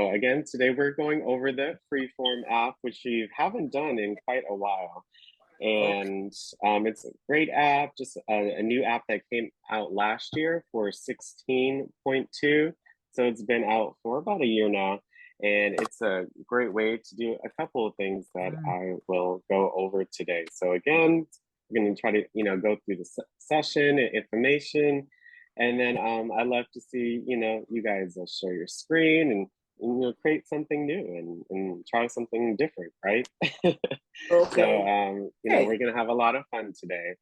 So again, today we're going over the Freeform app, which we haven't done in quite a while. Okay. And it's a great app, just a new app that came out last year for 16.2. So it's been out for about a year now. And it's a great way to do a couple of things that I will go over today. So again, we're going to try to, go through the session and information. And then I love to see, you guys share your screen and create something new and try something different, right? So, Okay. we're going to have a lot of fun today.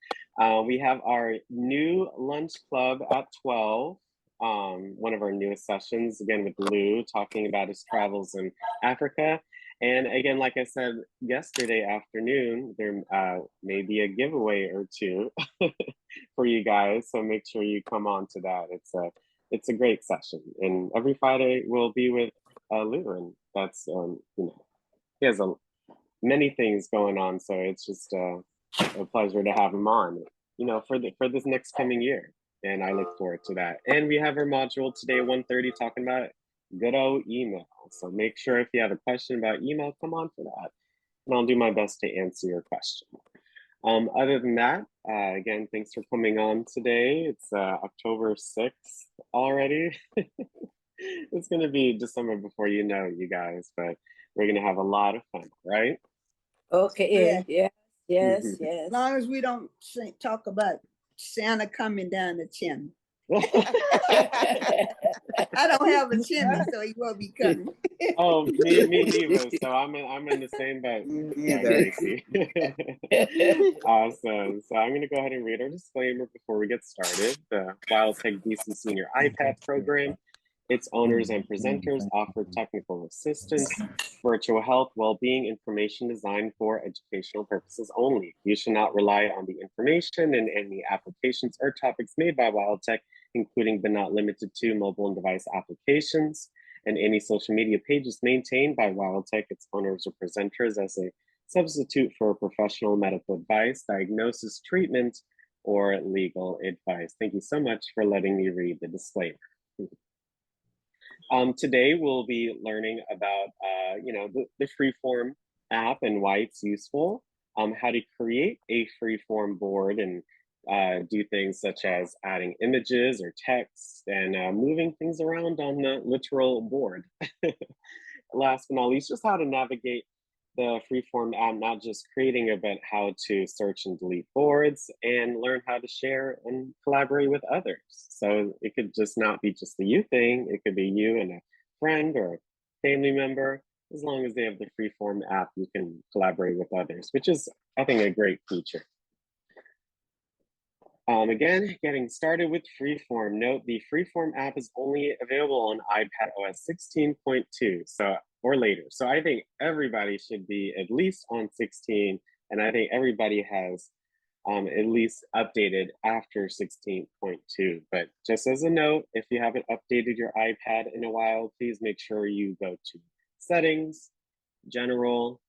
We have our new lunch club at 12, one of our newest sessions, again with Lou, talking about his travels in Africa. And again, like I said yesterday afternoon, there may be a giveaway or two for you guys. So make sure you come on to that. It's a great session. And every Friday we'll be with Lou, and that's, he has many things going on. So it's just a pleasure to have him on, for this next coming year. And I look forward to that. And we have our module today, 1:30, talking about good old email. So make sure if you have a question about email, come on for that. And I'll do my best to answer your question. Other than that, again, thanks for coming on today. It's October 6th already. It's going to be December before you know, you guys, but we're going to have a lot of fun, right? Okay. Yeah. Yes. As Yes. long as we don't talk about Santa coming down the chimney. I don't have a chimney, so he won't be coming. Oh, me neither. So I'm in the same boat, Gracie. Awesome. So I'm going to go ahead and read our disclaimer before we get started. The WildTech DC Senior iPad program, its owners and presenters offer technical assistance, virtual health, well-being information designed for educational purposes only. You should not rely on the information in any applications or topics made by WildTech, including but not limited to mobile and device applications, and any social media pages maintained by WildTech, its owners or presenters, as a substitute for professional medical advice, diagnosis, treatment, or legal advice. Thank you so much for letting me read the disclaimer. Today we'll be learning about, the Freeform app and why it's useful, how to create a Freeform board and do things such as adding images or text and moving things around on the literal board. Last but not least, just how to navigate the Freeform app, not just creating it, but how to search and delete boards and learn how to share and collaborate with others. So it could just not be just the you thing, it could be you and a friend or a family member. As long as they have the Freeform app, you can collaborate with others, which is, I think, a great feature. Again, getting started with Freeform. Note the Freeform app is only available on iPad OS 16.2 or later. So I think everybody should be at least on 16, and I think everybody has at least updated after 16.2. But just as a note, if you haven't updated your iPad in a while, please make sure you go to Settings, General,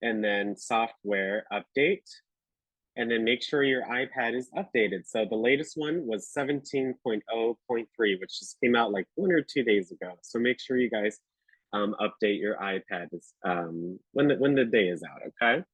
and then Software Update. And then make sure your iPad is updated. So the latest one was 17.0.3, which just came out like 1 or 2 days ago. So make sure you guys update your iPad when the day is out, okay?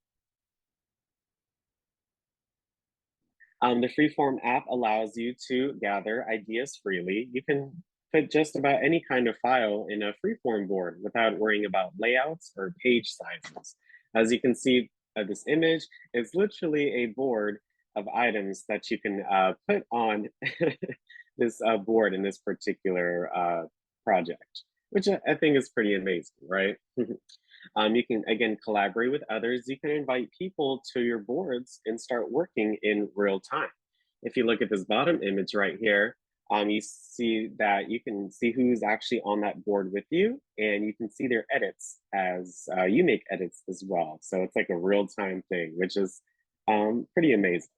The Freeform app allows you to gather ideas freely. You can put just about any kind of file in a Freeform board without worrying about layouts or page sizes. As you can see, this image is literally a board of items that you can put on this board in this particular project, which I think is pretty amazing, right? You can, again, collaborate with others. You can invite people to your boards and start working in real time. If you look at this bottom image right here, you see that you can see who's actually on that board with you, and you can see their edits as you make edits as well. So it's like a real-time thing, which is pretty amazing.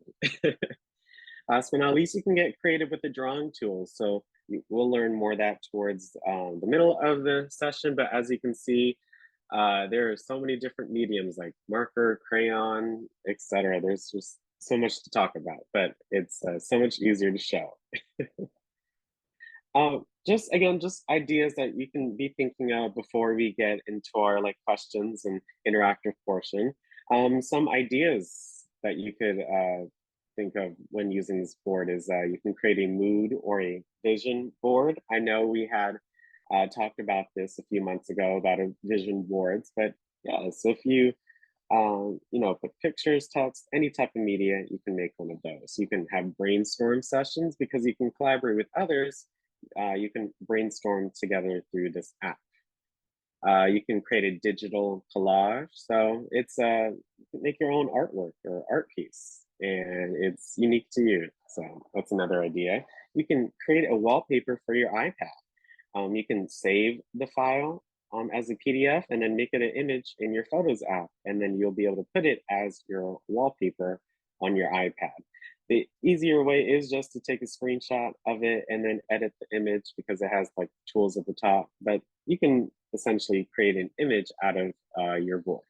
Last but not least, you can get creative with the drawing tools. So we'll learn more of that towards the middle of the session, but as you can see, there are so many different mediums like marker, crayon, etc. There's just so much to talk about, but it's so much easier to show. just again, just ideas that you can be thinking of before we get into our like questions and interactive portion. Some ideas that you could think of when using this board is you can create a mood or a vision board. I know we had talked about this a few months ago about a vision boards, but yeah, so if you you know, put pictures, text, any type of media, you can make one of those. You can have brainstorm sessions because you can collaborate with others. You can brainstorm together through this app. You can create a digital collage. So it's you can make your own artwork or art piece, and it's unique to you. So that's another idea. You can create a wallpaper for your iPad. You can save the file as a PDF and then make it an image in your Photos app, and then you'll be able to put it as your wallpaper on your iPad. The easier way is just to take a screenshot of it and then edit the image because it has like tools at the top, but you can essentially create an image out of your board.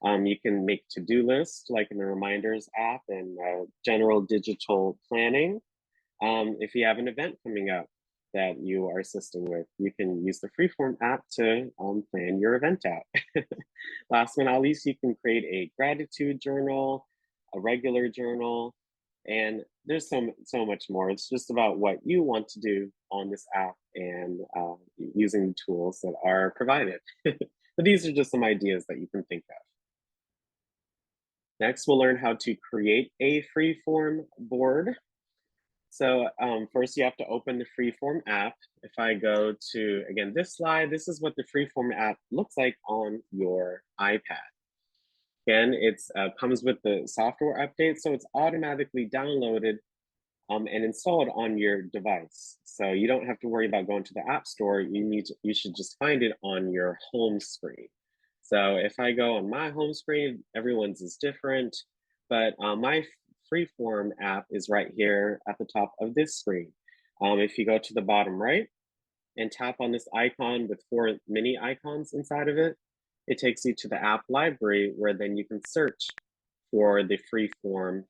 You can make to-do lists like in the reminders app and general digital planning. If you have an event coming up that you are assisting with, you can use the Freeform app to plan your event out. Last but not least, you can create a gratitude journal, a regular journal, and there's so much more. It's just about what you want to do on this app and using the tools that are provided. But these are just some ideas that you can think of. Next, we'll learn how to create a Freeform board. So first you have to open the Freeform app. If I go to, again, this slide, this is what the Freeform app looks like on your iPad. Again, it comes with the software update, so it's automatically downloaded and installed on your device. So you don't have to worry about going to the App Store. You should just find it on your home screen. So if I go on my home screen, everyone's is different, but my Freeform app is right here at the top of this screen. If you go to the bottom right and tap on this icon with 4 mini icons inside of it, it takes you to the app library where then you can search for the Freeform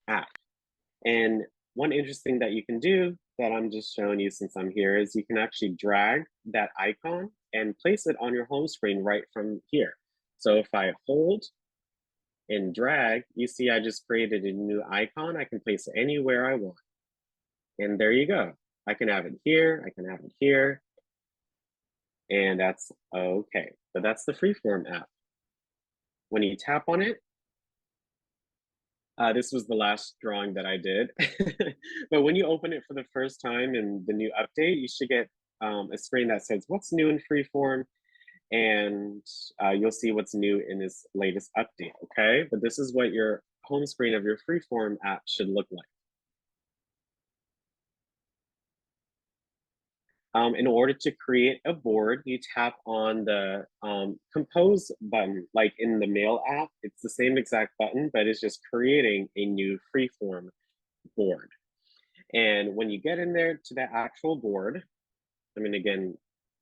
app. And one interesting that you can do that I'm just showing you since I'm here is you can actually drag that icon and place it on your home screen right from here. So if I hold and drag, you see I just created a new icon. I can place it anywhere I want. And there you go. I can have it here, I can have it here, and that's okay. So that's the Freeform app. When you tap on it, this was the last drawing that I did. But when you open it for the first time in the new update, you should get a screen that says what's new in Freeform, and you'll see what's new in this latest update, okay? But this is what your home screen of your Freeform app should look like. In order to create a board, you tap on the compose button, like in the Mail app. It's the same exact button, but it's just creating a new Freeform board. And when you get in there to the actual board, I'm gonna again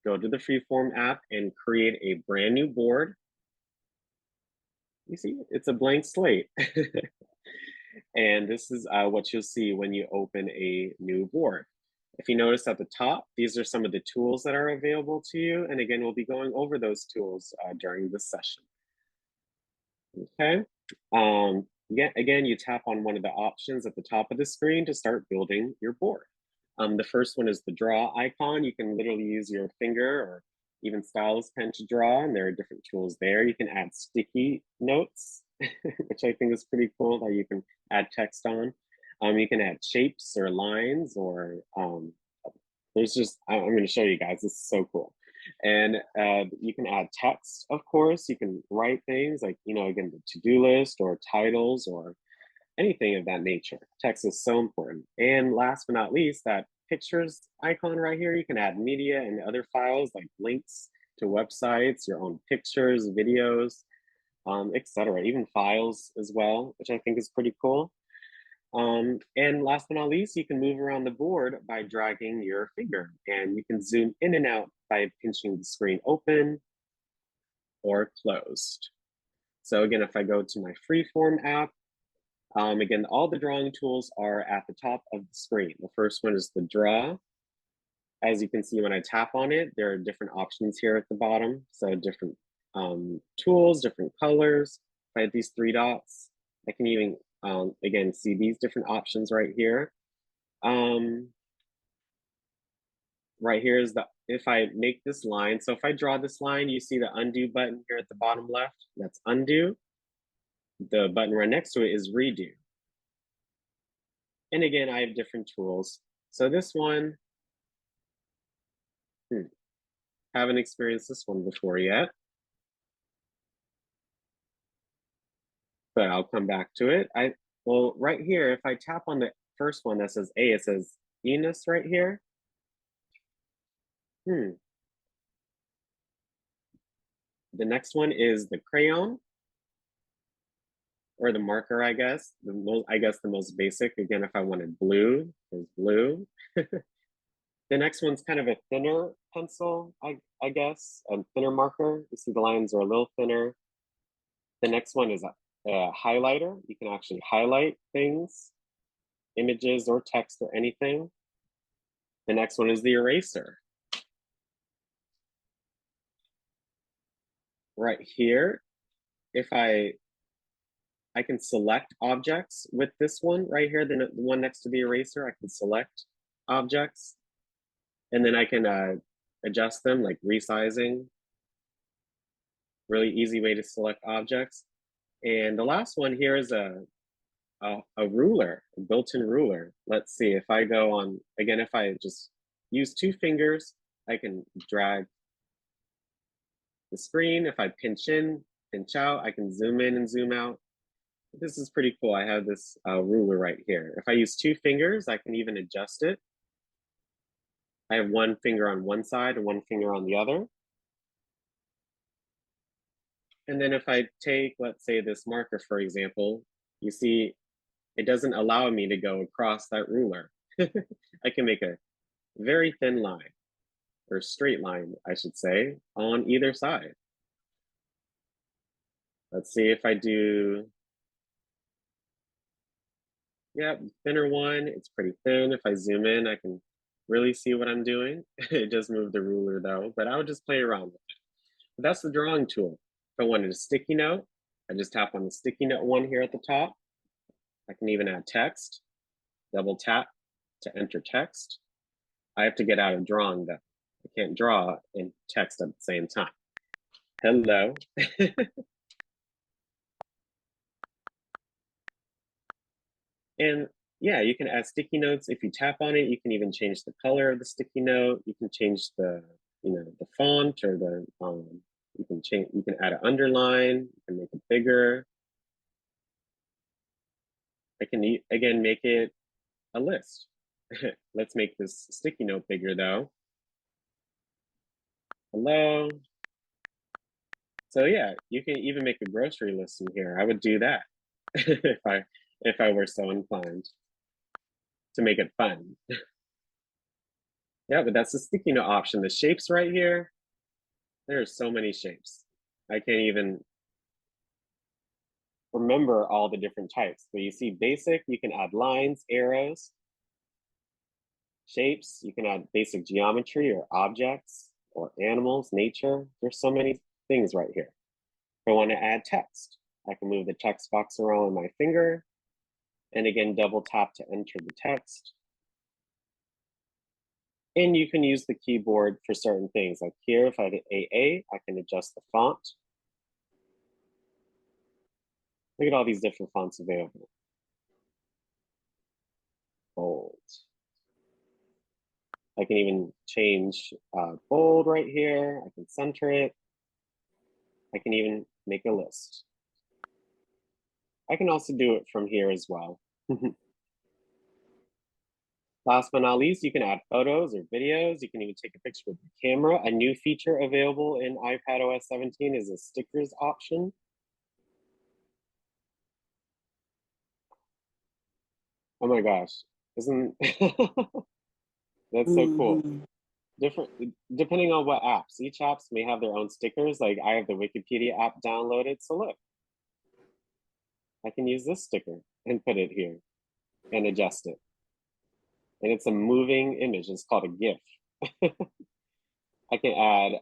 go to the Freeform app and create a brand new board. You see, it's a blank slate. And this is what you'll see when you open a new board. If you notice at the top, these are some of the tools that are available to you. And again, we'll be going over those tools during this session. Okay. Yeah, again, you tap on one of the options at the top of the screen to start building your board. The first one is the draw icon. You can literally use your finger or even stylus pen to draw, and there are different tools there. You can add sticky notes, which I think is pretty cool that you can add text on. You can add shapes or lines or there's just, I'm going to show you guys, this is so cool. And you can add text, of course. You can write things like, you know, again, the to-do list or titles or anything of that nature. Text is so important. And last but not least, that pictures icon right here, you can add media and other files like links to websites, your own pictures, videos, etc. Even files as well, which I think is pretty cool. And last but not least, you can move around the board by dragging your finger, and you can zoom in and out by pinching the screen open or closed. So again, if I go to my Freeform app, again, all the drawing tools are at the top of the screen. The first one is the draw. As you can see, when I tap on it, there are different options here at the bottom. So different tools, different colors. If I hit these three dots, I can even, again, see these different options right here. Right here is if I make this line, so if I draw this line, you see the undo button here at the bottom left, that's undo. The button right next to it is redo. And again, I have different tools. So this one, haven't experienced this one before yet, but I'll come back to it. Well, right here, if I tap on the first one that says A, it says Enos right here. The next one is the crayon, or the marker, I guess. The most basic. Again, if I wanted blue, there's blue. The next one's kind of a thinner pencil, I guess, a thinner marker. You see the lines are a little thinner. The next one is a highlighter. You can actually highlight things, images or text or anything. The next one is the eraser. Right here, if I can select objects with this one right here, the one next to the eraser, I can select objects. And then I can adjust them, like resizing. Really easy way to select objects. And the last one here is a ruler, a built-in ruler. Let's see, if I go on, again, if I just use 2 fingers, I can drag the screen. If I pinch in, pinch out, I can zoom in and zoom out. This is pretty cool. I have this ruler right here. If I use 2 fingers, I can even adjust it. I have 1 finger on one side and 1 finger on the other. And then if I take, let's say, this marker, for example, you see it doesn't allow me to go across that ruler. I can make a very thin line, or straight line, I should say, on either side. Let's see if I do, yeah, thinner one, it's pretty thin. If I zoom in, I can really see what I'm doing. It does move the ruler though, but I would just play around with it. But that's the drawing tool. If I wanted a sticky note, I just tap on the sticky note one here at the top. I can even add text, double tap to enter text. I have to get out of drawing though. I can't draw and text at the same time. Hello. And yeah, you can add sticky notes. If you tap on it, you can even change the color of the sticky note. You can change the, the font, or the, you can add an underline, you can make it bigger. I can, again, make it a list. Let's make this sticky note bigger though. Hello. So yeah, you can even make a grocery list in here. I would do that if I were so inclined to make it fun. Yeah, but that's the sticky note option. The shapes right here, there are so many shapes. I can't even remember all the different types. But you see basic, you can add lines, arrows, shapes, you can add basic geometry or objects or animals, nature. There's so many things right here. If I want to add text, I can move the text box around with my finger, and again, double tap to enter the text. And you can use the keyboard for certain things. Like here, if I hit AA, I can adjust the font. Look at all these different fonts available. Bold. I can even change bold right here. I can center it. I can even make a list. I can also do it from here as well. Last but not least, you can add photos or videos. You can even take a picture with your camera. A new feature available in iPadOS 17 is a stickers option. Oh my gosh, isn't that's so cool. Different, depending on what apps. Each apps may have their own stickers. Like I have the Wikipedia app downloaded, so look, I can use this sticker and put it here and adjust it. And it's a moving image. It's called a GIF. I can add,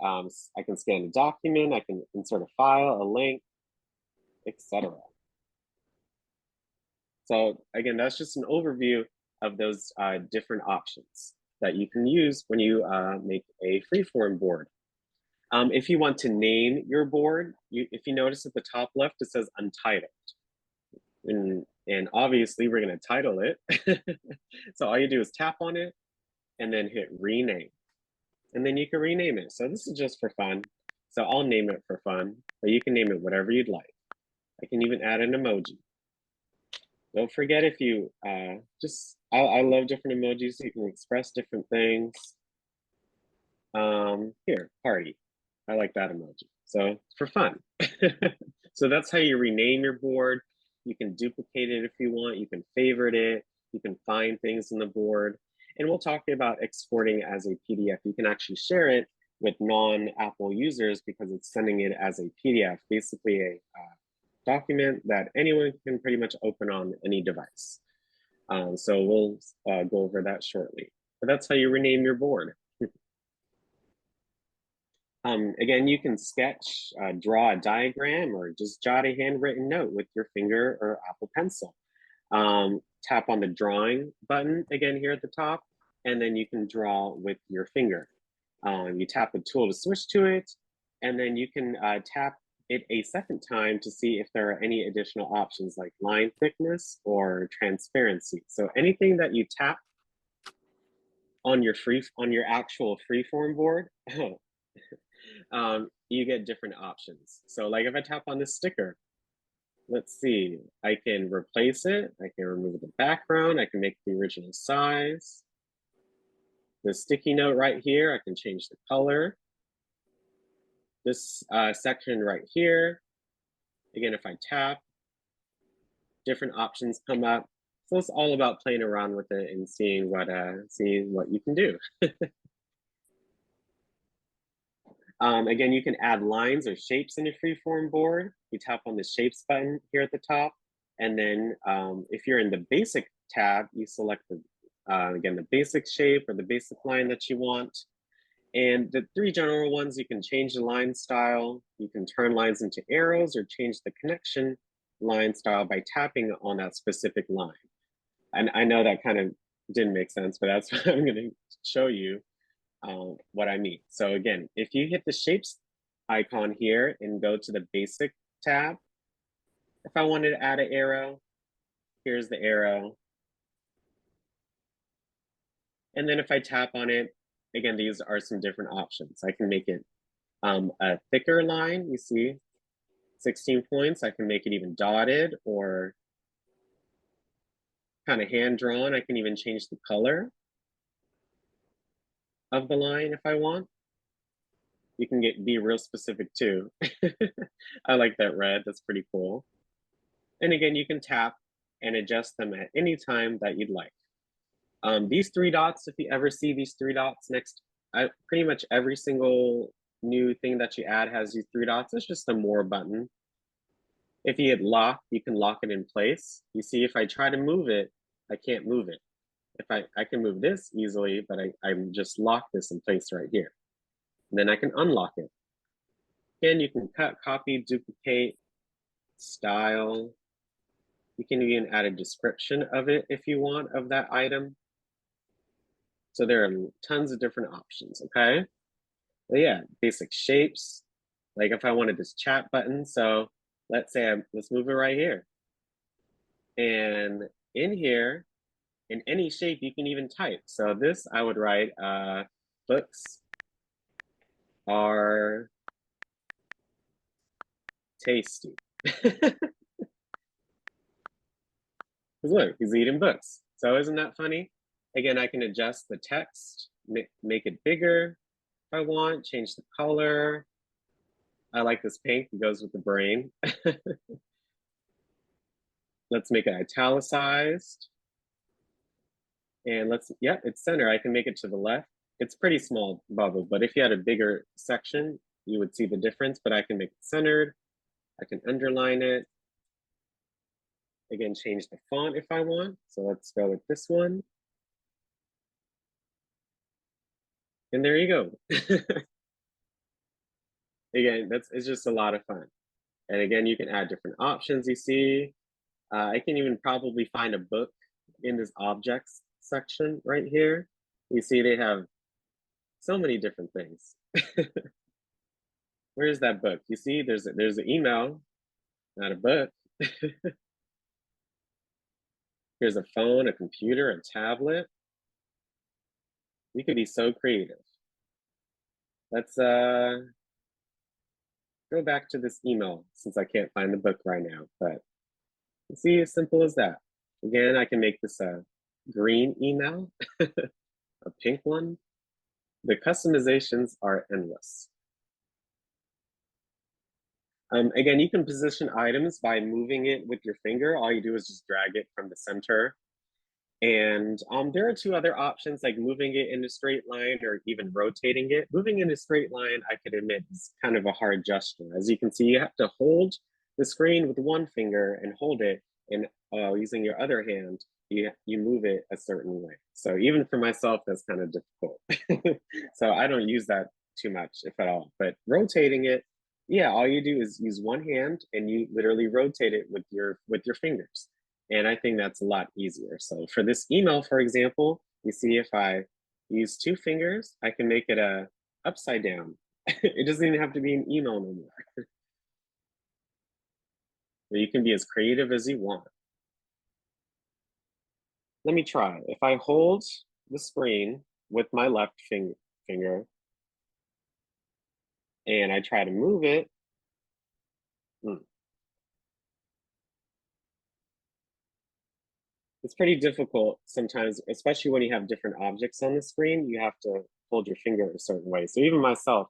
I can scan a document, I can insert a file, a link, etc. So again, that's just an overview of those different options that you can use when you make a freeform board. If you want to name your board, if you notice at the top left, it says untitled. And obviously we're gonna title it. So all you do is tap on it and then hit rename. And then you can rename it. So this is just for fun. So I'll name it for fun, but you can name it whatever you'd like. I can even add an emoji. Don't forget if you I love different emojis so you can express different things. Here, party. I like that emoji. So for fun. So that's how you rename your board. You can duplicate it if you want. You can favorite it. You can find things in the board. And we'll talk about exporting as a PDF. You can actually share it with non-Apple users because it's sending it as a PDF, basically a document that anyone can pretty much open on any device. So we'll go over that shortly. But that's how you rename your board. Again, you can sketch, draw a diagram, or just jot a handwritten note with your finger or Apple Pencil. Tap on the drawing button again here at the top, and then you can draw with your finger. You tap the tool to switch to it, and then you can tap it a second time to see if there are any additional options like line thickness or transparency. So anything that you tap on your actual freeform board, you get different options. So like if I tap on this sticker, let's see, I can replace it. I can remove the background. I can make the original size. The sticky note right here, I can change the color. This section right here, again, if I tap, different options come up. So it's all about playing around with it and seeing what you can do. Again, you can add lines or shapes in your freeform board. You tap on the shapes button here at the top. And then if you're in the basic tab, you select again, the basic shape or the basic line that you want. And the three general ones, you can change the line style, you can turn lines into arrows, or change the connection line style by tapping on that specific line. And I know that kind of didn't make sense, but that's what I'm going to show you what I mean. So again, if you hit the shapes icon here and go to the basic tab, if I wanted to add an arrow, here's the arrow. And then if I tap on it, again, these are some different options. I can make it a thicker line, you see, 16 points. I can make it even dotted or kind of hand drawn. I can even change the color of the line if I want. You can be real specific too. I like that red, that's pretty cool. And again, you can tap and adjust them at any time that you'd like. These three dots, if you ever see these three dots next, pretty much every single new thing that you add has these three dots. It's just a more button. If you hit lock, you can lock it in place. You see, if I try to move it, I can't move it. If I can move this easily, but I'm just lock this in place right here. And then I can unlock it. Again, you can cut, copy, duplicate, style. You can even add a description of it if you want, of that item. So there are tons of different options, okay? But yeah, basic shapes. Like if I wanted this chat button, so let's say let's move it right here. And in here, in any shape, you can even type. So this, I would write, books are tasty. Because look, he's eating books. So isn't that funny? Again, I can adjust the text, make it bigger if I want, change the color. I like this pink, it goes with the brain. Let's make it italicized. And yeah, it's center. I can make it to the left. It's pretty small bubble, but if you had a bigger section, you would see the difference, but I can make it centered. I can underline it. Again, change the font if I want. So let's go with this one. And there you go. Again, it's just a lot of fun. And again, you can add different options you see. I can even probably find a book in this objects section right here. You see they have so many different things. Where's that book? You see there's an email, not a book. Here's a phone, a computer, a tablet. You can be so creative. Let's go back to this email since I can't find the book right now, but you see, as simple as that. Again, I can make this a green email, a pink one. The customizations are endless. Again, you can position items by moving it with your finger. All you do is just drag it from the center. And there are two other options, like moving it in a straight line or even rotating it. Moving in a straight line, I could admit, is kind of a hard gesture. As you can see, you have to hold the screen with one finger and hold it, and using your other hand, you move it a certain way. So even for myself, that's kind of difficult. So I don't use that too much, if at all. But rotating it, yeah, all you do is use one hand and you literally rotate it with your fingers. And I think that's a lot easier. So for this email, for example, you see if I use two fingers, I can make it a upside down. It doesn't even have to be an email no more. You can be as creative as you want. Let me try. If I hold the screen with my left finger and I try to move it, it's pretty difficult sometimes, especially when you have different objects on the screen. You have to hold your finger a certain way. So even myself,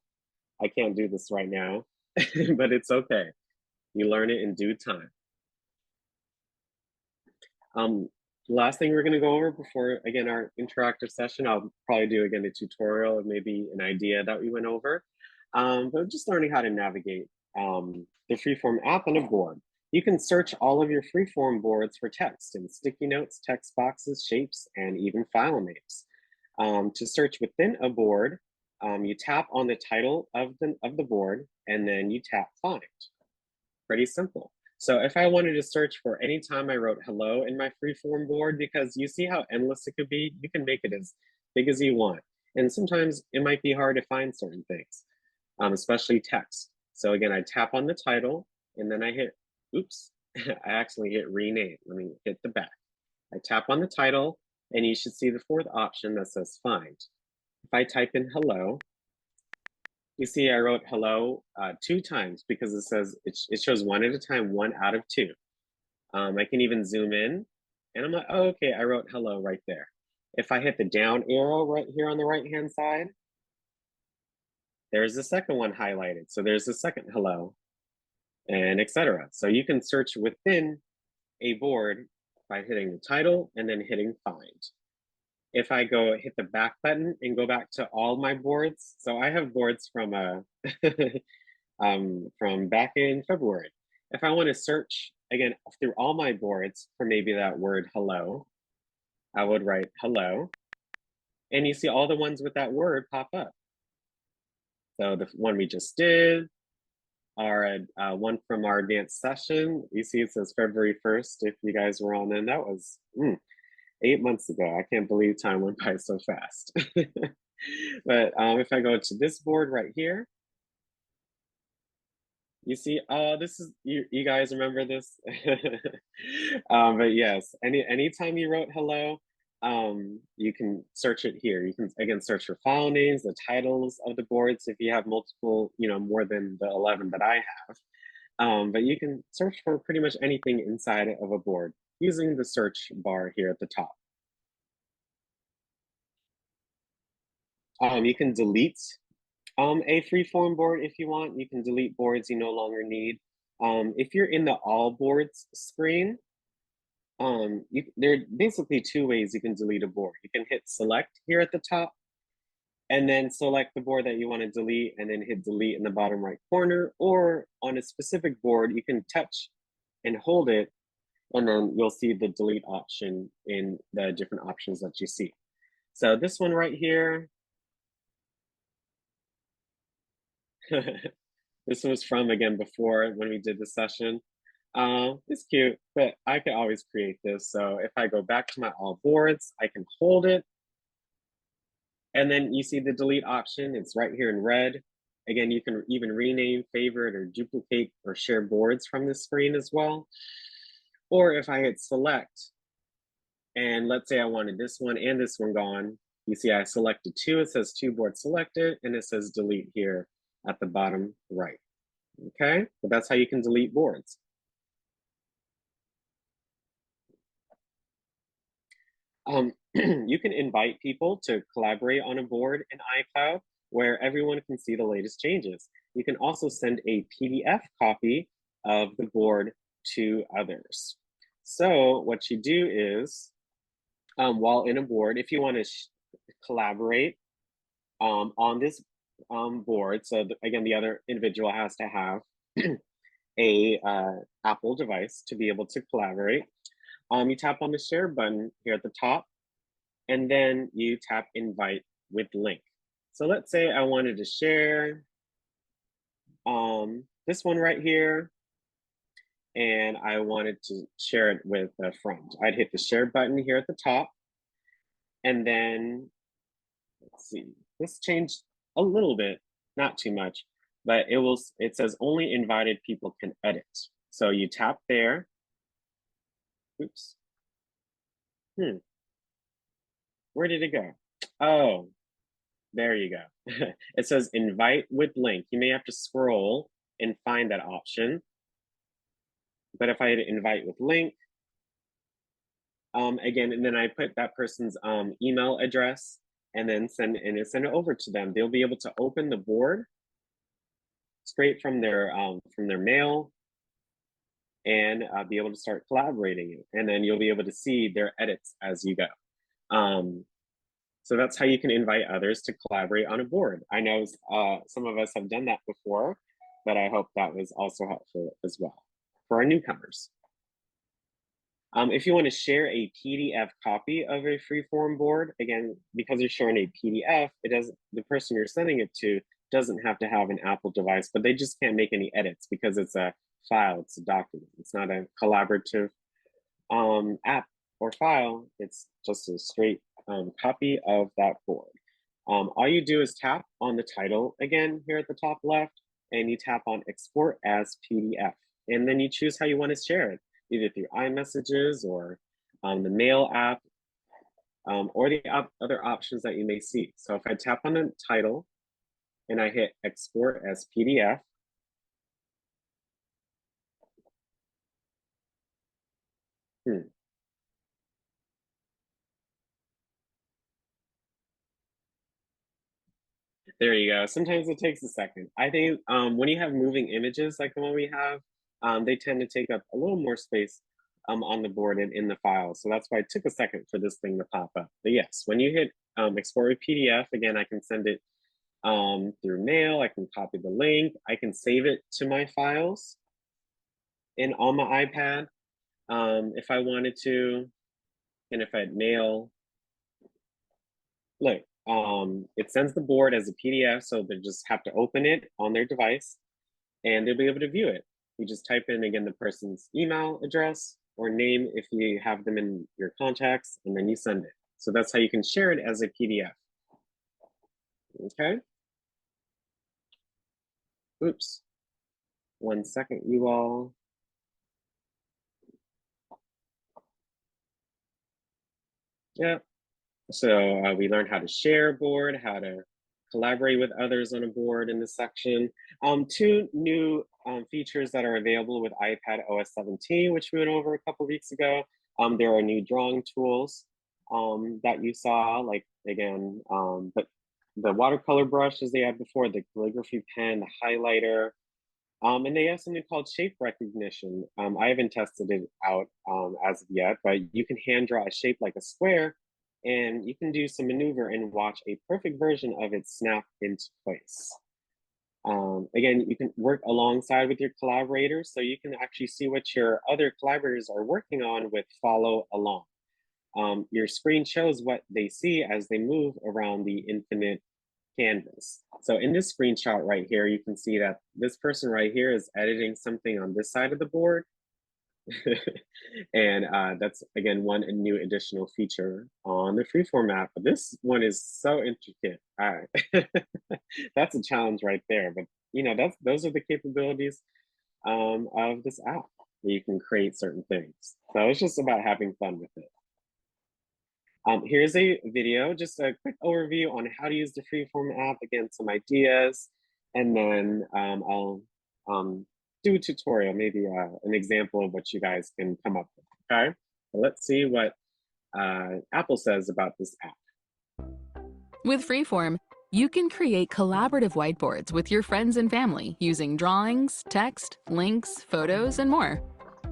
I can't do this right now, but it's okay. You learn it in due time. Last thing we're going to go over before, again, our interactive session, I'll probably do again a tutorial of maybe an idea that we went over, but just learning how to navigate the Freeform app on a board. You can search all of your Freeform boards for text and sticky notes, text boxes, shapes, and even file names. To search within a board, you tap on the title of the board and then you tap find. Pretty simple. So if I wanted to search for any time I wrote hello in my Freeform board, because you see how endless it could be, you can make it as big as you want. And sometimes it might be hard to find certain things, especially text. So again, I tap on the title and then I hit, oops, I actually hit rename. Let me hit the back. I tap on the title and you should see the fourth option that says find. If I type in hello, you see I wrote hello 2 times because it says it shows one at a time, 1 out of 2. I can even zoom in and I'm like, oh, okay, I wrote hello right there. If I hit the down arrow right here on the right-hand side, there's the second one highlighted. So there's the second hello and etc. So you can search within a board by hitting the title and then hitting find. If I go hit the back button and go back to all my boards, so I have boards from back in February. If I want to search again through all my boards for maybe that word hello, I would write hello, and you see all the ones with that word pop up. So the one we just did, our one from our advanced session, you see it says February 1st. If you guys were on then, that was 8 months ago. I can't believe time went by so fast. But if I go to this board right here, you see, this is you guys remember this? But yes, anytime you wrote hello, you can search it here. You can again search for file names, the titles of the boards if you have multiple, more than the 11 that I have. But you can search for pretty much anything inside of a board using the search bar here at the top. You can delete a Freeform board if you want. You can delete boards you no longer need. If you're in the all boards screen, there are basically 2 ways you can delete a board. You can hit select here at the top and then select the board that you want to delete and then hit delete in the bottom right corner, or on a specific board, you can touch and hold it and then you'll see the delete option in the different options that you see. So this one right here, This was from, again, before when we did the session. It's cute, but I could always create this. So if I go back to my all boards, I can hold it. And then you see the delete option, it's right here in red. Again, you can even rename, favorite, or duplicate or share boards from this screen as well. Or if I hit select, and let's say I wanted this one and this one gone, you see I selected two, it says two boards selected, and it says delete here at the bottom right. Okay, but that's how you can delete boards. You can invite people to collaborate on a board in iCloud where everyone can see the latest changes. You can also send a PDF copy of the board to others. So what you do is, while in a board, if you want to collaborate on this board, so again, the other individual has to have a Apple device to be able to collaborate. You tap on the share button here at the top, and then you tap invite with link. So let's say I wanted to share this one right here, and I wanted to share it with a friend. I'd hit the share button here at the top, and then let's see, this changed a little bit, not too much, but it says only invited people can edit. So you tap there. Oops. Where did it go? Oh, there you go. It says invite with link. You may have to scroll and find that option. But if I hit invite with link, again, and then I put that person's email address and then send it over to them. They'll be able to open the board straight from their mail and be able to start collaborating. And then you'll be able to see their edits as you go. So that's how you can invite others to collaborate on a board. I know some of us have done that before, but I hope that was also helpful as well for our newcomers. If you want to share a PDF copy of a freeform board, again, because you're sharing a PDF, the person you're sending it to doesn't have to have an Apple device, but they just can't make any edits because it's a file, it's a document. It's not a collaborative app or file. It's just a straight copy of that board. All you do is tap on the title again here at the top left, and you tap on export as PDF. And then you choose how you want to share it, either through iMessages or the mail app, or the other options that you may see. So if I tap on the title and I hit export as PDF, there you go. Sometimes it takes a second. I think when you have moving images like the one we have, they tend to take up a little more space on the board and in the file. So that's why it took a second for this thing to pop up. But yes, when you hit export with PDF, again, I can send it through mail. I can copy the link. I can save it to my files on my iPad if I wanted to. And if I had mail, look, it sends the board as a PDF, so they just have to open it on their device and they'll be able to view it. You just type in again the person's email address or name if you have them in your contacts, and then you send it. So that's how you can share it as a PDF. Okay. Oops. 1 second, you all. Yeah. So we learned how to share a board, how to collaborate with others on a board in this section. Two new features that are available with iPad OS 17, which we went over a couple weeks ago. There are new drawing tools that you saw, like again, but the watercolor brush as they had before, the calligraphy pen, the highlighter, and they have something called shape recognition. I haven't tested it out as of yet, but you can hand draw a shape like a square, and you can do some maneuver and watch a perfect version of it snap into place. Again, you can work alongside with your collaborators, so you can actually see what your other collaborators are working on with follow along. Your screen shows what they see as they move around the infinite canvas. So in this screenshot right here, you can see that this person right here is editing something on this side of the board. And that's again a new additional feature on the Freeform app. But this one is so intricate. That's a challenge right there. But those are the capabilities of this app. You can create certain things. So it's just about having fun with it. Here's a video, just a quick overview on how to use the Freeform app. Again, some ideas, and then I'll do a tutorial, maybe an example of what you guys can come up with. Okay, so let's see what Apple says about this app. With Freeform, you can create collaborative whiteboards with your friends and family using drawings, text, links, photos, and more.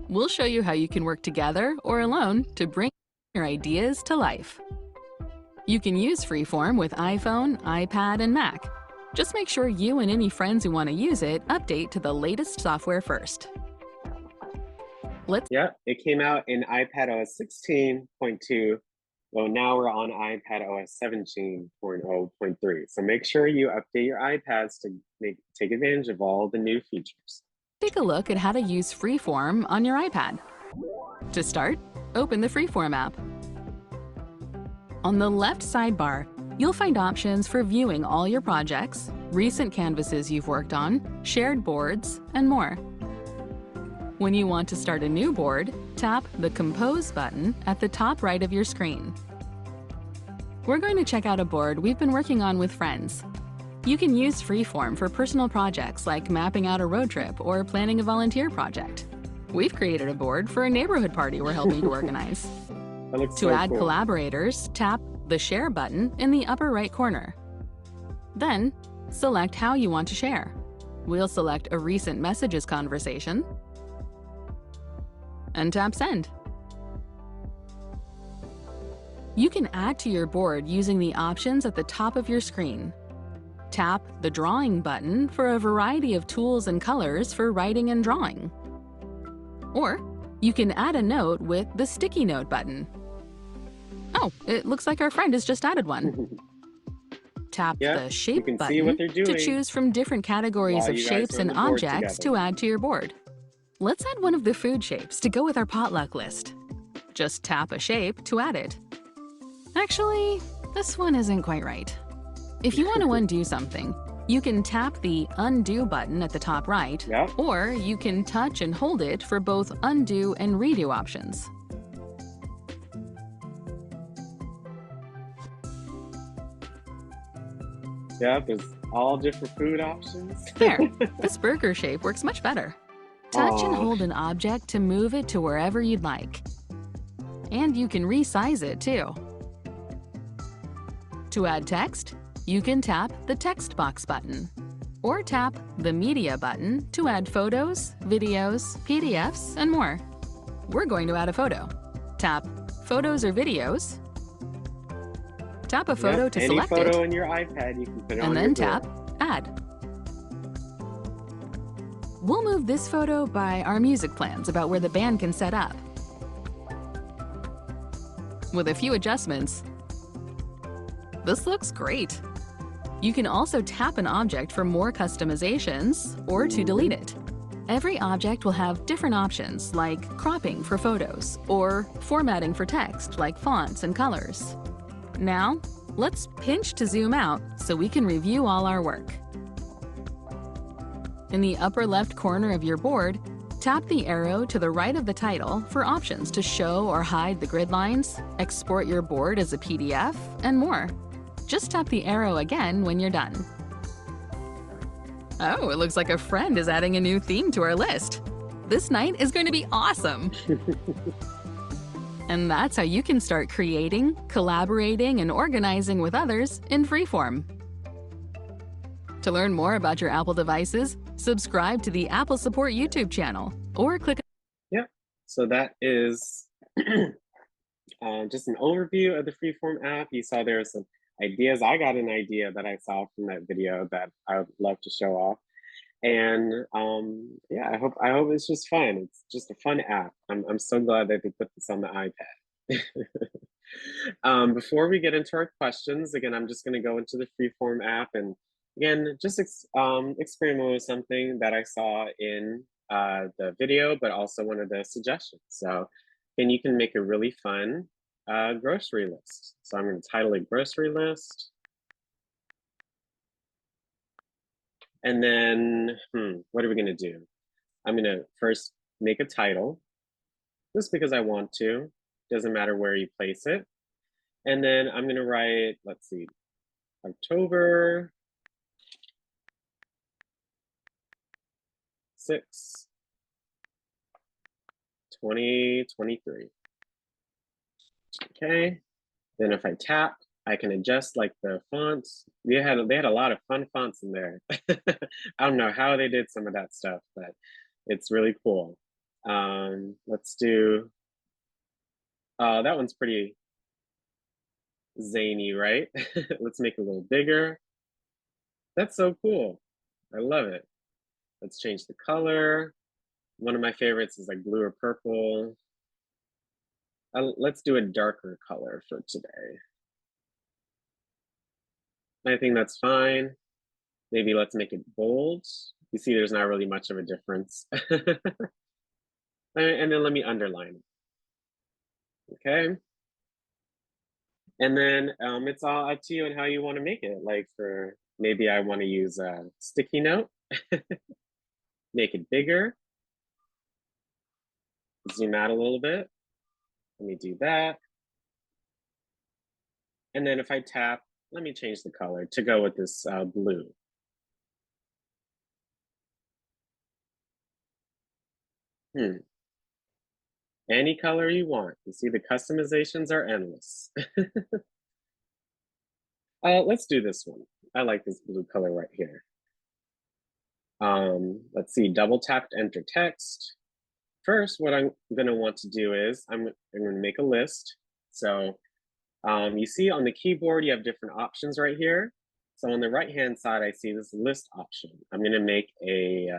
We'll show you how you can work together or alone to bring your ideas to life. You can use Freeform with iPhone, iPad, and Mac. Just make sure you and any friends who want to use it update to the latest software first. Yeah, it came out in iPad OS 16.2. Well, now we're on iPad OS 17.0.3. So make sure you update your iPads to take advantage of all the new features. Take a look at how to use Freeform on your iPad. To start, open the Freeform app. On the left sidebar, you'll find options for viewing all your projects, recent canvases you've worked on, shared boards, and more. When you want to start a new board, tap the Compose button at the top right of your screen. We're going to check out a board we've been working on with friends. You can use Freeform for personal projects like mapping out a road trip or planning a volunteer project. We've created a board for a neighborhood party we're helping to organize. To add collaborators, tap the Share button in the upper right corner. Then, select how you want to share. We'll select a recent messages conversation and tap Send. You can add to your board using the options at the top of your screen. Tap the Drawing button for a variety of tools and colors for writing and drawing. Or you can add a note with the Sticky Note button. Oh, it looks like our friend has just added one. Tap the Shape button to choose from different categories of shapes and objects to add to your board. Let's add one of the food shapes to go with our potluck list. Just tap a shape to add it. Actually, this one isn't quite right. If you want to undo something, you can tap the Undo button at the top right, or you can touch and hold it for both undo and redo options. Yeah, there's all different food options. There, this burger shape works much better. Touch and hold an object to move it to wherever you'd like. And you can resize it too. To add text, you can tap the Text Box button, or tap the Media button to add photos, videos, PDFs, and more. We're going to add a photo. Tap Photos or Videos. Tap a photo to select it. Any photo in your iPad, you can put it on your board. And then tap Add. We'll move this photo by our music plans about where the band can set up. With a few adjustments, this looks great. You can also tap an object for more customizations or to delete it. Every object will have different options like cropping for photos or formatting for text like fonts and colors. Now, let's pinch to zoom out so we can review all our work. In the upper left corner of your board, tap the arrow to the right of the title for options to show or hide the grid lines, export your board as a PDF, and more. Just tap the arrow again when you're done. Oh, it looks like a friend is adding a new theme to our list. This night is going to be awesome! And that's how you can start creating, collaborating, and organizing with others in Freeform. To learn more about your Apple devices, subscribe to the Apple Support YouTube channel or click. Yeah, so that is just an overview of the Freeform app. You saw there are some ideas. I got an idea that I saw from that video that I would love to show off. And yeah, I hope it's just fun. It's just a fun app. I'm so glad that they put this on the iPad. Before we get into our questions, again, I'm just going to go into the Freeform app and again, just experiment with something that I saw in the video, but also one of the suggestions. So, and you can make a really fun grocery list. So I'm going to title it grocery list. And then, what are we going to do? I'm going to first make a title, just because I want to. Doesn't matter where you place it. And then I'm going to write, let's see, October 6, 2023. Okay. Then if I tap, I can adjust like the fonts. They had a lot of fun fonts in there. I don't know how they did some of that stuff, but it's really cool. Let's do, that one's pretty zany, right? Let's make it a little bigger. That's so cool. I love it. Let's change the color. One of my favorites is like blue or purple. Let's do a darker color for today. I think that's fine. Maybe let's make it bold. You see, there's not really much of a difference. And then let me underline it. Okay. And then it's all up to you and how you want to make it. Like for maybe I want to use a sticky note, make it bigger, zoom out a little bit. Let me do that. And then if I tap, let me change the color to go with this blue. Any color you want. You see the customizations are endless. Let's do this one. I like this blue color right here. Let's see, double tap to enter text. First, what I'm gonna want to do is I'm gonna make a list. So you see on the keyboard, you have different options right here. So on the right-hand side, I see this list option. I'm gonna make a,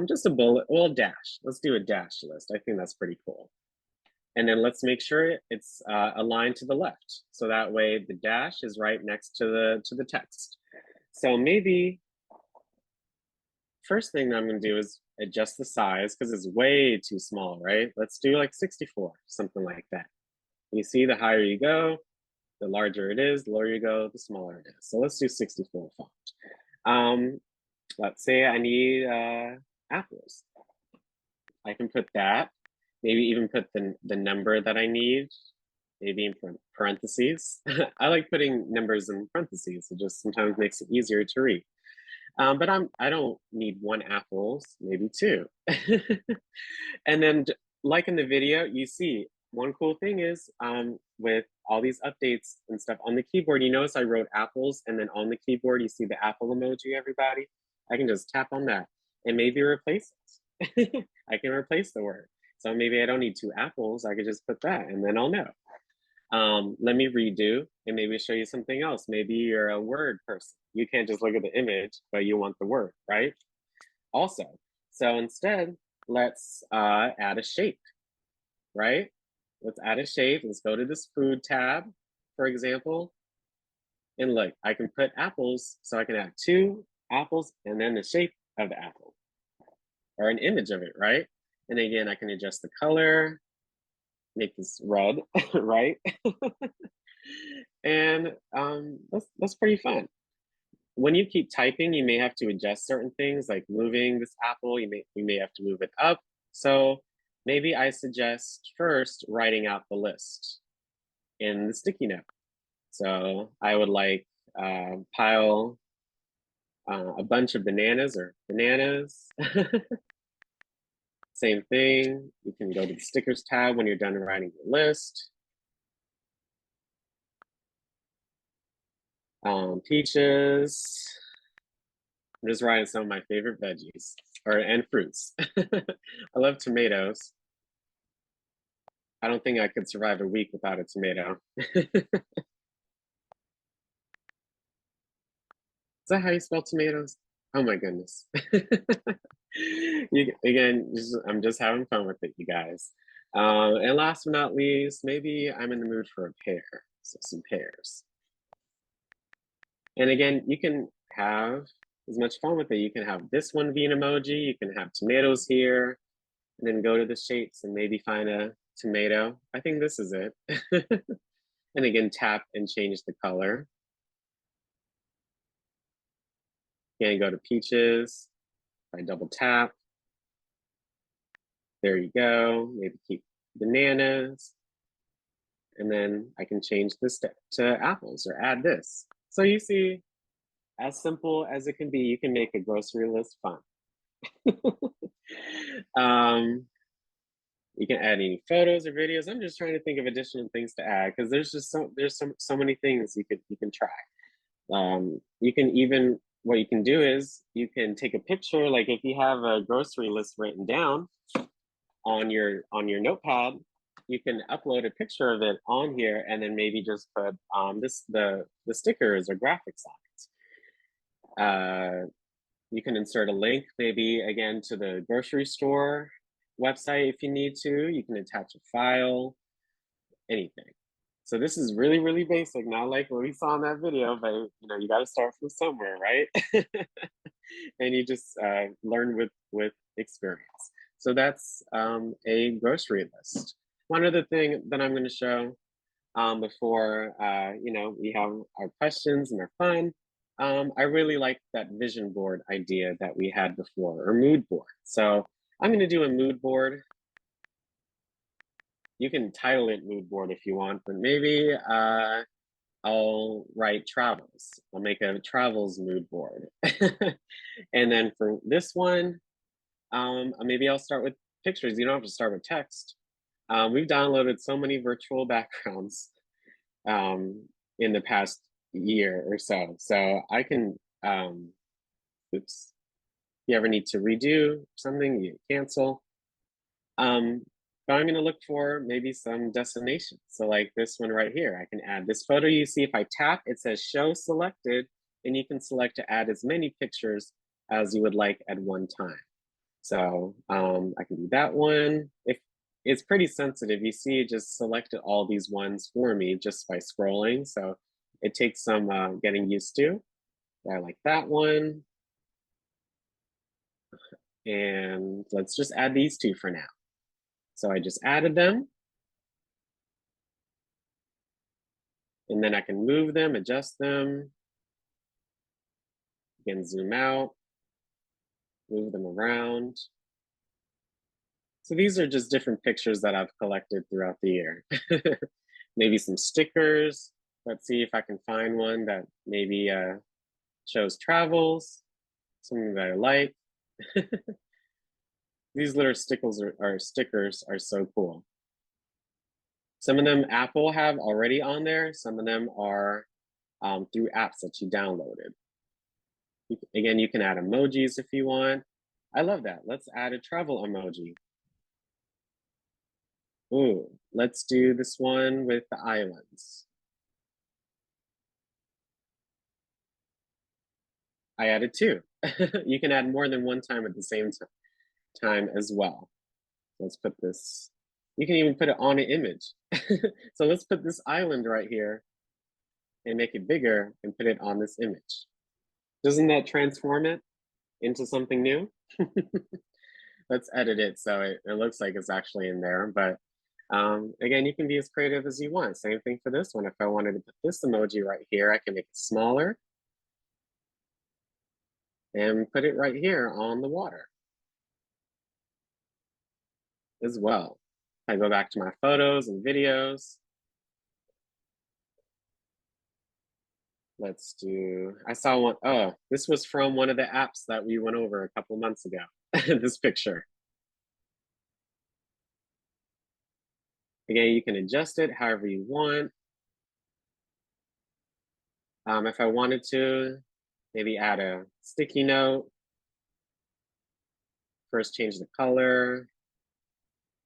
just a bullet, well, a dash. Let's do a dash list. I think that's pretty cool. And then let's make sure it's aligned to the left. So that way the dash is right next to the text. So maybe first thing that I'm gonna do is adjust the size because it's way too small, right? Let's do like 64, something like that. You see the higher you go, the larger it is, the lower you go, the smaller it is. So let's do 64 font. Let's say I need apples. I can put that, maybe even put the number that I need, maybe in parentheses. I like putting numbers in parentheses. It just sometimes makes it easier to read. But I don't need 1 apples, maybe 2. And then like in the video, you see one cool thing is with all these updates and stuff on the keyboard, you notice I wrote apples and then on the keyboard, you see the apple emoji, everybody. I can just tap on that and maybe replace it. I can replace the word. So maybe I don't need 2 apples. I could just put that and then I'll know. Let me redo and maybe show you something else. Maybe you're a word person. You can't just look at the image, but you want the word, right? Also, so instead, let's add a shape, right? Let's add a shape. Let's go to this food tab, for example. And look, I can put apples, so I can have 2 apples and then the shape of the apple or an image of it, right? And again, I can adjust the color, make this red, right? And that's pretty fun. When you keep typing, you may have to adjust certain things like moving this apple, you may have to move it up. So maybe I suggest first writing out the list in the sticky note. So I would like pile a bunch of bananas or bananas. Same thing, you can go to the stickers tab when you're done writing your list. Peaches. I'm just writing some of my favorite veggies and fruits. I love tomatoes. I don't think I could survive a week without a tomato. Is that how you spell tomatoes? Oh my goodness. Again, I'm just having fun with it, you guys. And last but not least, maybe I'm in the mood for a pear. So some pears. And again, you can have as much fun with it. You can have this one be an emoji. You can have tomatoes here, and then go to the shapes and maybe find a tomato. I think this is it. And again, tap and change the color. Again, go to peaches. I double tap. There you go. Maybe keep bananas. And then I can change this to apples or add this. So you see, as simple as it can be, you can make a grocery list fun. You can add any photos or videos. I'm just trying to think of additional things to add because there's just so many things you can try. You can even, what you can do is you can take a picture, like if you have a grocery list written down on your notepad, you can upload a picture of it on here and then maybe just put the stickers or graphics on it. You can insert a link maybe again to the grocery store website if you need to. You can attach a file, anything. So this is really, really basic, not like what we saw in that video, but you got to start from somewhere, right? And you just learn with experience. So that's a grocery list. One other thing that I'm going to show before we have our questions and our fun. I really like that vision board idea that we had before, or mood board. So I'm going to do a mood board. You can title it mood board if you want, but maybe I'll write travels. I'll make a travels mood board. And then for this one, maybe I'll start with pictures. You don't have to start with text. We've downloaded so many virtual backgrounds in the past year or so. So I can, oops, you ever need to redo something, you cancel. But I'm gonna look for maybe some destinations. So like this one right here, I can add this photo. You see if I tap, it says show selected, and you can select to add as many pictures as you would like at one time. So I can do that one. If it's pretty sensitive, you see it just selected all these ones for me just by scrolling. So it takes some getting used to. I like that one. And let's just add these two for now. So I just added them. And then I can move them, adjust them. Again, zoom out, move them around. So these are just different pictures that I've collected throughout the year. Maybe some stickers. Let's see if I can find one that maybe shows travels, something that I like. These little stickers are so cool. Some of them Apple have already on there. Some of them are through apps that you downloaded. Again, you can add emojis if you want. I love that. Let's add a travel emoji. Ooh, let's do this one with the islands. I added two. You can add more than one time at the same time as well. Let's put this, you can even put it on an image. So let's put this island right here and make it bigger and put it on this image. Doesn't that transform it into something new? Let's edit it so it looks like it's actually in there. But again, you can be as creative as you want. Same thing for this one. If I wanted to put this emoji right here, I can make it smaller and put it right here on the water as well. I go back to my photos and videos. Let's do, I saw one, oh, this was from one of the apps that we went over a couple months ago, this picture. Again, you can adjust it however you want. If I wanted to, maybe add a sticky note. First, change the color.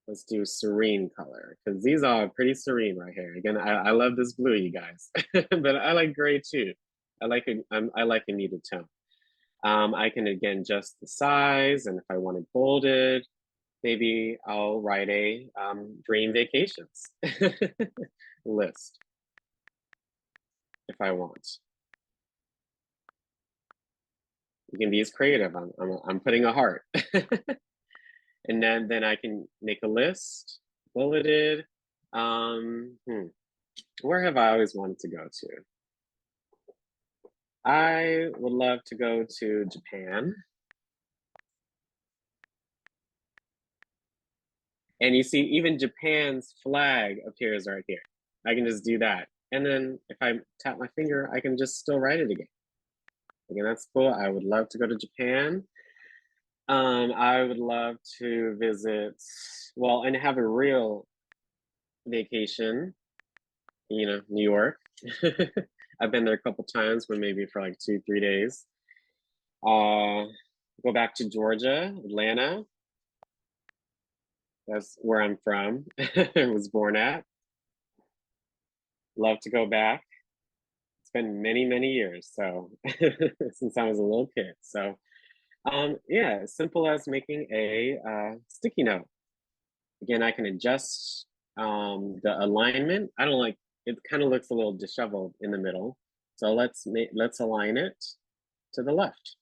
Let's do serene color, because these are pretty serene right here. Again, I love this blue, you guys, but I like gray too. I like a muted tone. I can again adjust the size, and if I want it bolded, maybe I'll write a dream vacations list if I want. You can be as creative. I'm putting a heart. And then I can make a list, bulleted. Where have I always wanted to go to? I would love to go to Japan. And you see, even Japan's flag appears right here. I can just do that. And then if I tap my finger, I can just still write it again. Again, that's cool. I would love to go to Japan. I would love to visit, well, and have a real vacation, New York. I've been there a couple times, but maybe for like 2, 3 days. Go back to Georgia, Atlanta. That's where I'm from. I was born at. Love to go back. It's been many, many years, so since I was a little kid. So yeah, as simple as making a sticky note. Again, I can adjust the alignment. I don't like it, kind of looks a little disheveled in the middle. So let's align it to the left.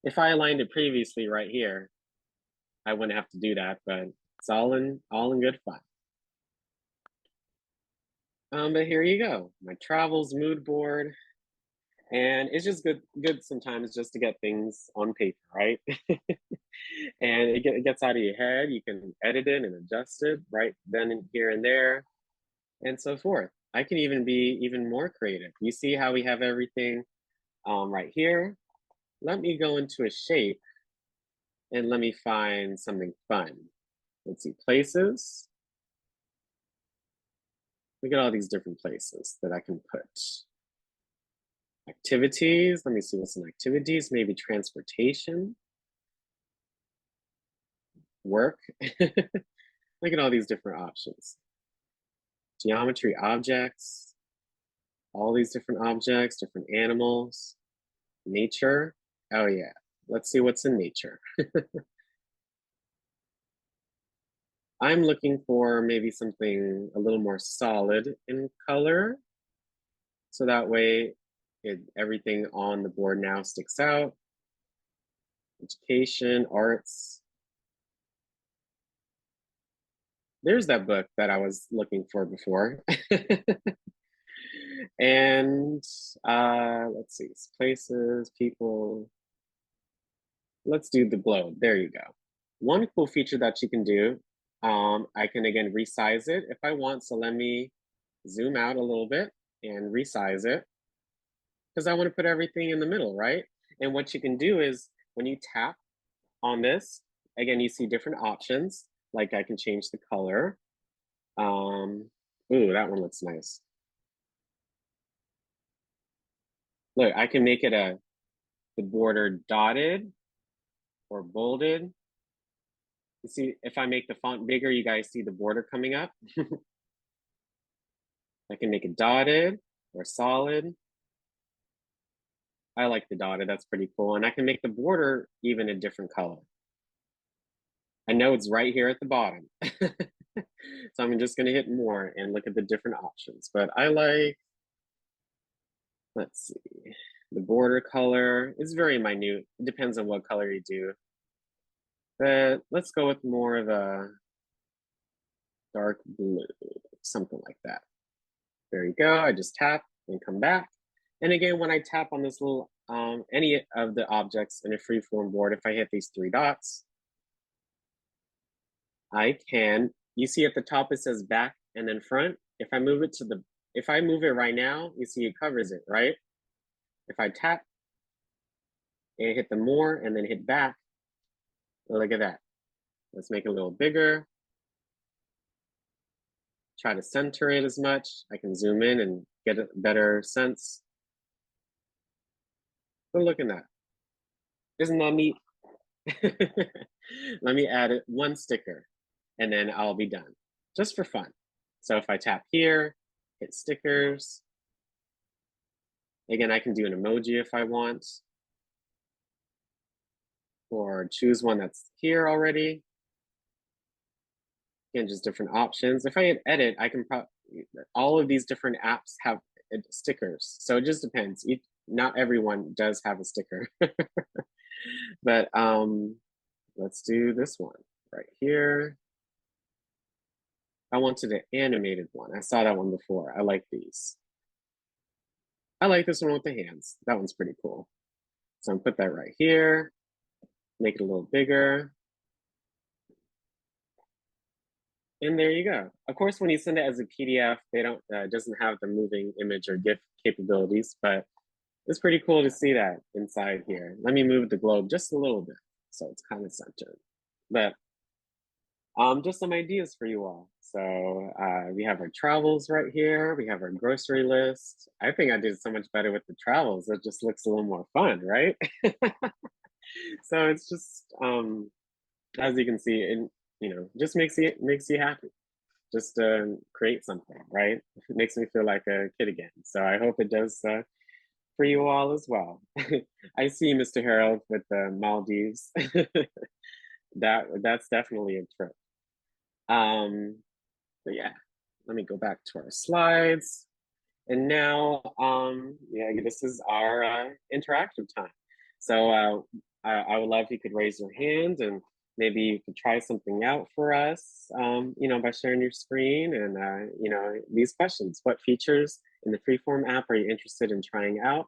If I aligned it previously right here, I wouldn't have to do that, but it's all in good fun. But here you go, my travels mood board. And it's just good sometimes just to get things on paper, right? And it gets out of your head. You can edit it and adjust it right then and here and there, and so forth. I can even be even more creative. You see how we have everything right here? Let me go into a shape and let me find something fun. Let's see, places. Look at all these different places that I can put. Activities, let me see what's in activities, maybe transportation, work. Look at all these different options. Geometry objects, all these different objects, different animals, nature. Oh yeah, let's see what's in nature. I'm looking for maybe something a little more solid in color. So that way everything on the board now sticks out. Education, arts. There's that book that I was looking for before. And let's see, places, people. Let's do the globe. There you go. One cool feature that you can do, I can again resize it if I want. So let me zoom out a little bit and resize it because I want to put everything in the middle, right? And what you can do is when you tap on this, again, you see different options. Like I can change the color. Ooh, that one looks nice. Look, I can make it the border dotted or bolded. You see, if I make the font bigger, you guys see the border coming up. I can make it dotted or solid. I like the dotted, that's pretty cool. And I can make the border even a different color. I know it's right here at the bottom. So I'm just gonna hit more and look at the different options. But I like, let's see, the border color is very minute. It depends on what color you do. But let's go with more of a dark blue, something like that. There you go, I just tap and come back. And again, when I tap on this little, any of the objects in a freeform board, if I hit these 3 dots, I can, you see at the top it says back and then front. If I move it right now, you see it covers it, right? If I tap and hit the more and then hit back, look at that. Let's make it a little bigger. Try to center it as much. I can zoom in and get a better sense. But look at that. Isn't that neat? Let me add 1 sticker and then I'll be done, just for fun. So if I tap here, hit stickers. Again, I can do an emoji if I want, or choose one that's here already. Again, just different options. If I hit edit, I can all of these different apps have stickers. So it just depends. Not everyone does have a sticker. But let's do this one right here. I wanted an animated one. I saw that one before. I like these. I like this one with the hands. That one's pretty cool. So I'm put that right here, make it a little bigger. And there you go. Of course, when you send it as a PDF, they don't doesn't have the moving image or GIF capabilities, but it's pretty cool to see that inside here. Let me move the globe just a little bit so it's kind of centered. But just some ideas for you all. So we have our travels right here. We have our grocery list. I think I did so much better with the travels. It just looks a little more fun, right? So it's just, as you can see, it, just makes you happy. Just create something, right? It makes me feel like a kid again. So I hope it does for you all as well. I see Mr. Harold with the Maldives. That's definitely a trip. But yeah, let me go back to our slides. And now, yeah, this is our interactive time. So I would love if you could raise your hand and maybe you could try something out for us, by sharing your screen and, these questions. What features in the Freeform app are you interested in trying out?